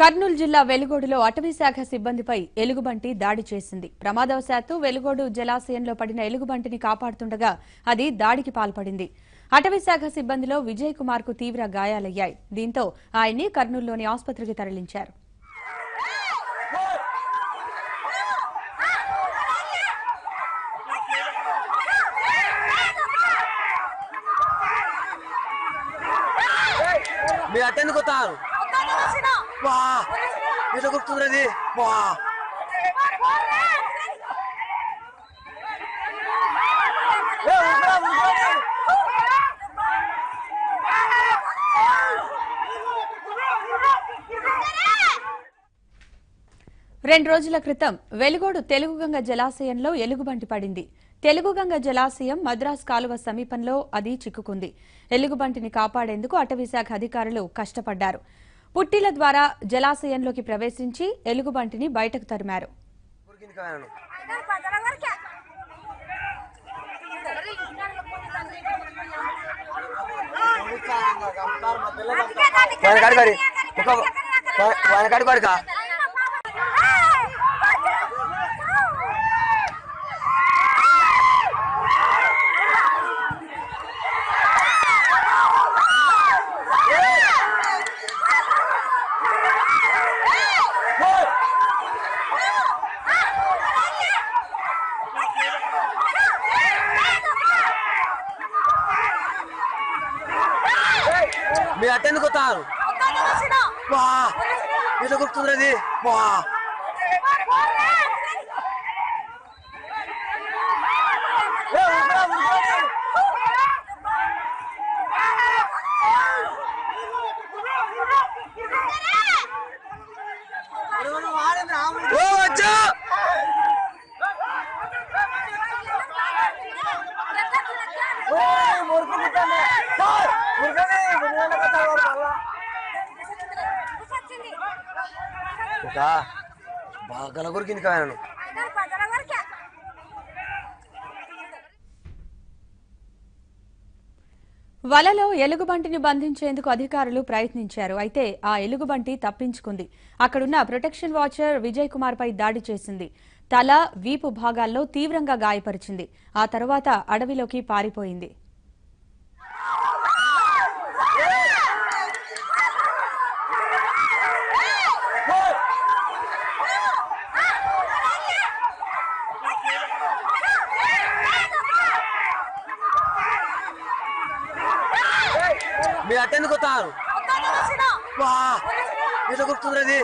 కర్నూలు జిల్లా వెలుగోడులో అటవీ శాఖ సిబ్బందిపై ఎలుగుబంటి దాడి చేసింది. ప్రమాదవశాత్తు వెలుగోడు జలాశయంలో పడిన ఎలుగుబంటిని కాపాడుతుండగా అది దాడికి పాల్పడింది. అటవీ శాఖ సిబ్బందిలో విజయ్ కుమార్ కు తీవ్ర గాయాలయ్యాయి. దీంతో ఆయన్ని కర్నూలులోని ఆసుపత్రికి తరలించారు. రెండు రోజుల క్రితం వెలుగోడు తెలుగుగంగ జలాశయంలో ఎలుగుబంటి పడింది. తెలుగుగంగ జలాశయం మద్రాస్ కాలువ సమీపంలో అది చిక్కుకుంది. ఎలుగుబంటిని కాపాడేందుకు అటవీశాఖ అధికారులు కష్టపడ్డారు. పుట్టిల ద్వారా జలాశయంలోకి ప్రవేశించి ఎలుగుబంటిని బయటకు తరిమారు. మీ అటెందుకు వస్తారు ఇట్లా గుర్తుంది. బాగా కొరికింది కాయను. వలలో ఎలుగుబంటిని బంధించేందుకు అధికారులు ప్రయత్నించారు. అయితే ఆ ఎలుగుబంటి తప్పించుకుంది. అక్కడున్న ప్రొటెక్షన్ వాచర్ విజయ్ కుమార్ పై దాడి చేసింది. తల, వీపు భాగాల్లో తీవ్రంగా గాయపరిచింది. ఆ తర్వాత అడవిలోకి పారిపోయింది. మీ అటెందుకు వస్తారు ఇట్లా గుర్తుంది.